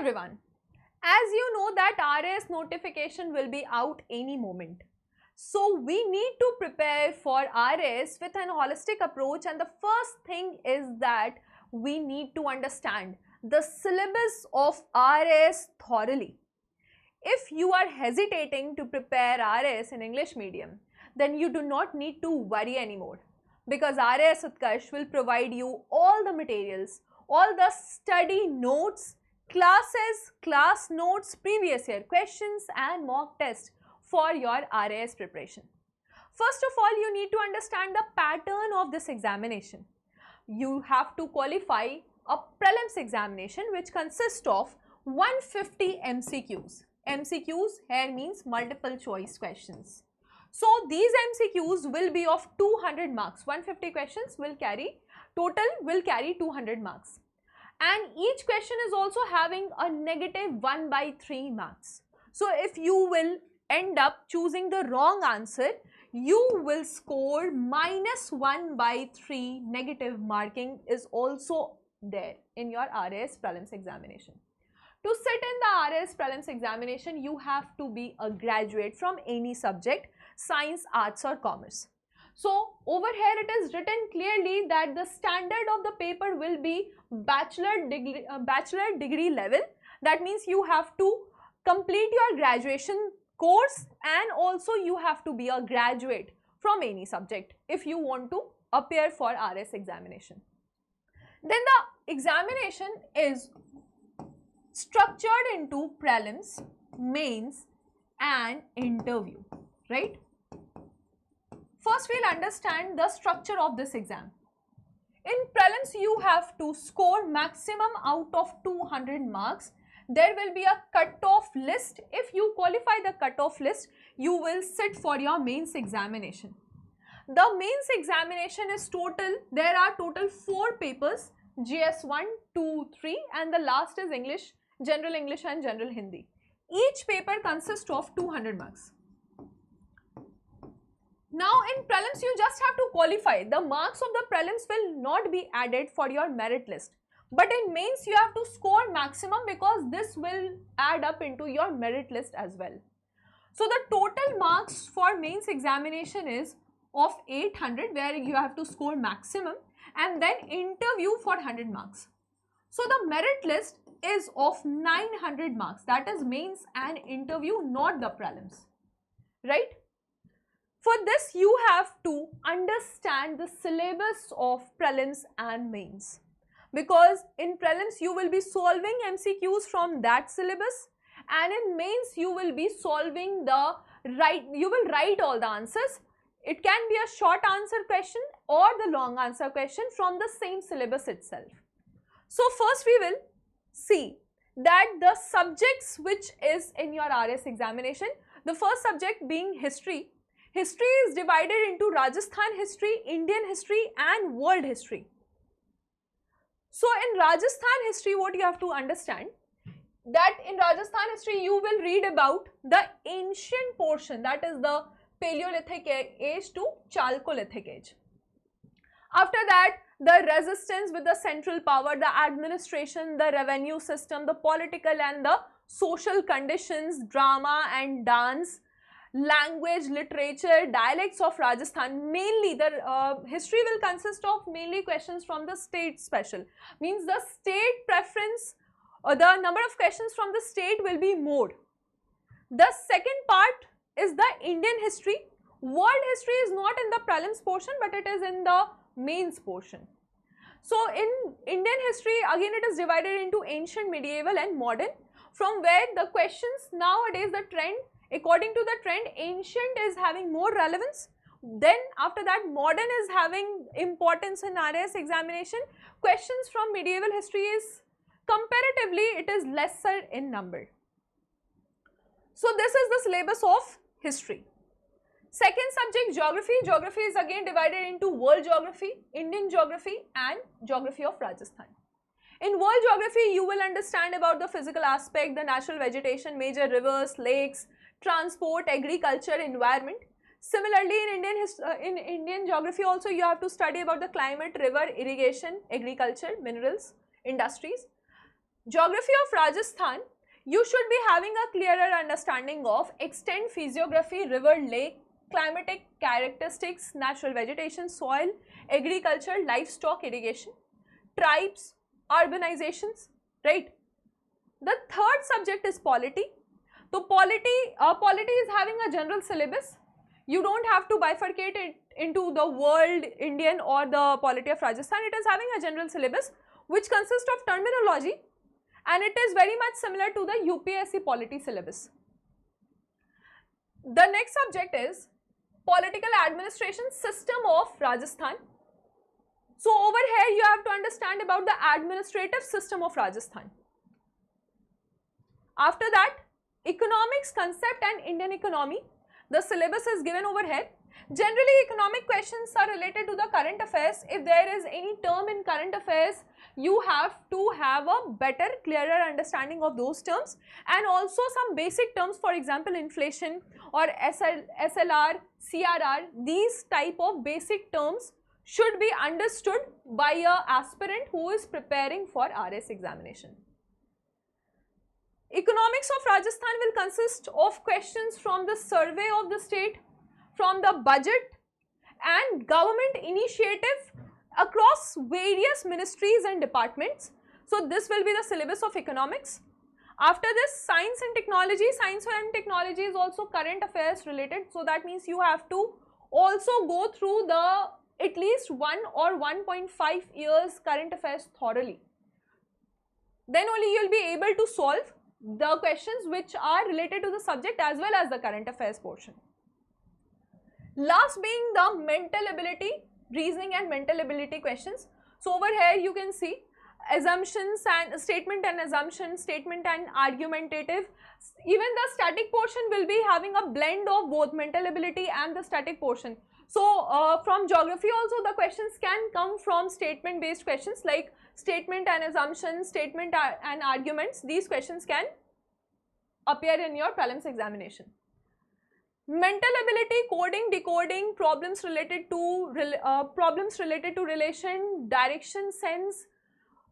everyone, as you know that RAS notification will be out any moment. So we need to prepare for RAS with an holistic approach, and the first thing is that we need to understand the syllabus of RAS thoroughly. If you are hesitating to prepare RAS in English medium, then you do not need to worry anymore, because RAS Utkarsh will provide you all the materials, all the study notes, classes, class notes, previous year questions and mock tests for your RAS preparation. First of all, you need to understand the pattern of this examination. You have to qualify a prelims examination which consists of 150 MCQs. MCQs here means multiple choice questions. So these MCQs will be of 200 marks. 150 questions will carry, total will carry 200 marks. And each question is also having a negative 1/3 marks. So if you will end up choosing the wrong answer, you will score -1/3 negative marking is also there in your RAS prelims examination. To sit in the RAS prelims examination, you have to be a graduate from any subject, science, arts or commerce. So over here it is written clearly that the standard of the paper will be bachelor degree level. That means you have to complete your graduation course, and also you have to be a graduate from any subject if you want to appear for RAS examination. Then the examination is structured into prelims, mains and interview, right? First we'll understand the structure of this exam. In prelims you have to score maximum out of 200 marks. There will be a cut-off list. If you qualify the cut-off list, you will sit for your mains examination. The mains examination is total, there are total 4 papers, GS 1, 2, 3 and the last is English, General English and General Hindi. Each paper consists of 200 marks. Now in prelims you just have to qualify. The marks of the prelims will not be added for your merit list. But in mains you have to score maximum, because this will add up into your merit list as well. So the total marks for mains examination is of 800, where you have to score maximum, and then interview for 100 marks. So the merit list is of 900 marks, that is mains and interview, not the prelims, right? For this you have to understand the syllabus of prelims and mains, because in prelims you will be solving MCQs from that syllabus, and in mains you will be solving you will write all the answers. It can be a short answer question or the long answer question from the same syllabus itself. So first we will see that the subjects which is in your RAS examination, the first subject being history. History is divided into Rajasthan history, Indian history and world history. So in Rajasthan history, what you have to understand, that in Rajasthan history you will read about the ancient portion, that is the Paleolithic age to Chalcolithic age. After that, the resistance with the central power, the administration, the revenue system, the political and the social conditions, drama and dance, language, literature, dialects of Rajasthan. Mainly the history will consist of mainly questions from the state special, means the state preference or the number of questions from the state will be more. The second part is the Indian history. World history is not in the prelims portion, but it is in the mains portion. So in Indian history, again it is divided into ancient, medieval and modern, from where the questions nowadays, the trend, according to the trend, ancient is having more relevance. Then after that, modern is having importance in RAS examination. Questions from medieval history is comparatively, it is lesser in number. So this is the syllabus of history. Second subject, geography. Geography is again divided into world geography, Indian geography and geography of Rajasthan. In world geography, you will understand about the physical aspect, the natural vegetation, major rivers, lakes, transport, agriculture, environment. Similarly, in Indian geography also you have to study about the climate, river, irrigation, agriculture, minerals, industries. Geography of Rajasthan, you should be having a clearer understanding of extent, physiography, river, lake, climatic characteristics, natural vegetation, soil, agriculture, livestock, irrigation, tribes, urbanizations, right? The third subject is polity. So polity is having a general syllabus. You don't have to bifurcate it into the world Indian or the polity of Rajasthan. It is having a general syllabus which consists of terminology, and it is very much similar to the UPSC polity syllabus. The next subject is political administration system of Rajasthan. So over here you have to understand about the administrative system of Rajasthan. After that, economics concept and Indian economy. The syllabus is given over here. Generally, economic questions are related to the current affairs. If there is any term in current affairs, you have to have a better, clearer understanding of those terms, and also some basic terms, for example, inflation or SLR, CRR. These type of basic terms should be understood by an aspirant who is preparing for RAS examination. Economics of Rajasthan will consist of questions from the survey of the state, from the budget and government initiative across various ministries and departments. So this will be the syllabus of economics. After this, science and technology. Science and technology is also current affairs related. So that means you have to also go through the at least 1 or 1.5 years current affairs thoroughly. Then only you will be able to solve the questions which are related to the subject as well as the current affairs portion. Last being the mental ability, reasoning and mental ability questions. So over here you can see assumptions and statement and assumption, statement and argumentative. Even the static portion will be having a blend of both mental ability and the static portion. So from geography also the questions can come from statement based questions like statement and assumption, statement and arguments. These questions can appear in your prelims examination. Mental ability, coding, decoding, problems related to relation, direction, sense,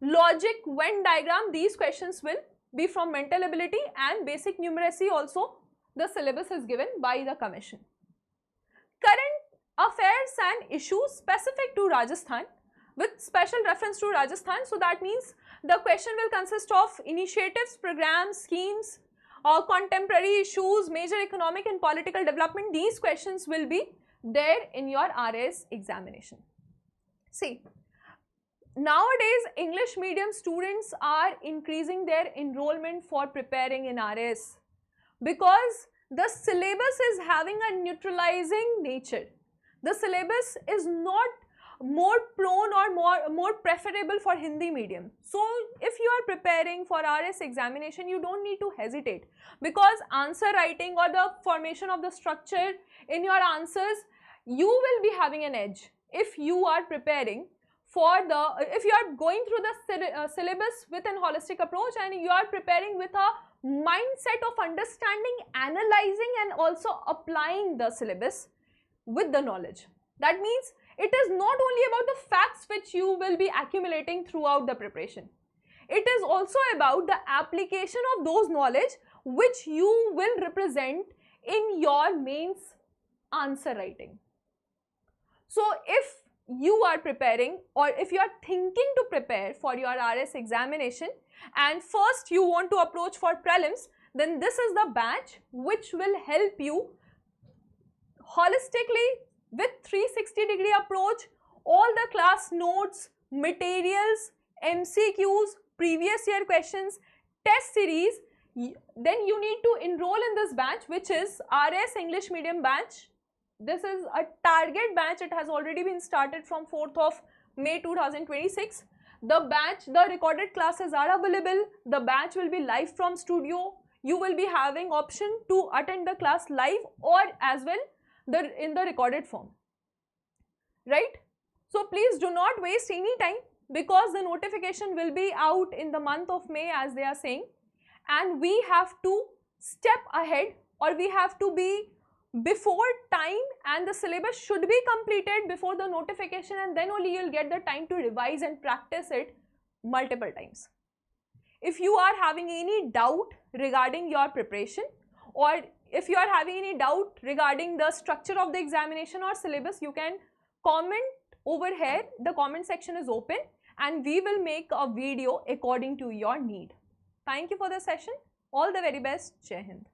logic, Venn diagram. These questions will be from mental ability, and basic numeracy also the syllabus is given by the commission. Current affairs and issues specific to Rajasthan with special reference to Rajasthan. So that means the question will consist of initiatives, programs, schemes, contemporary issues, major economic and political development. These questions will be there in your RAS examination. See, nowadays English medium students are increasing their enrollment for preparing in RAS because the syllabus is having a neutralizing nature. The syllabus is not more prone or more preferable for Hindi medium. So if you are preparing for RAS examination, you don't need to hesitate, because answer writing or the formation of the structure in your answers, you will be having an edge if you are preparing for if you are going through the syllabus with an holistic approach and you are preparing with a mindset of understanding, analyzing and also applying the syllabus with the knowledge. That means it is not only about the facts which you will be accumulating throughout the preparation. It is also about the application of those knowledge which you will represent in your mains answer writing. So if you are preparing or if you are thinking to prepare for your RAS examination and first you want to approach for prelims, then this is the batch which will help you holistically with 360-degree approach, all the class notes, materials, MCQs, previous year questions, test series. Then you need to enroll in this batch, which is RAS English Medium batch. This is a target batch. It has already been started from 4th of May 2026. The batch, the recorded classes are available. The batch will be live from studio. You will be having option to attend the class live or as well in the recorded form, right? So please do not waste any time, because the notification will be out in the month of May as they are saying, and we have to step ahead or we have to be before time, and the syllabus should be completed before the notification, and then only you will get the time to revise and practice it multiple times. If you are having any doubt regarding your preparation, or if you are having any doubt regarding the structure of the examination or syllabus, you can comment over here. The comment section is open and we will make a video according to your need. Thank you for the session. All the very best. Jai Hind.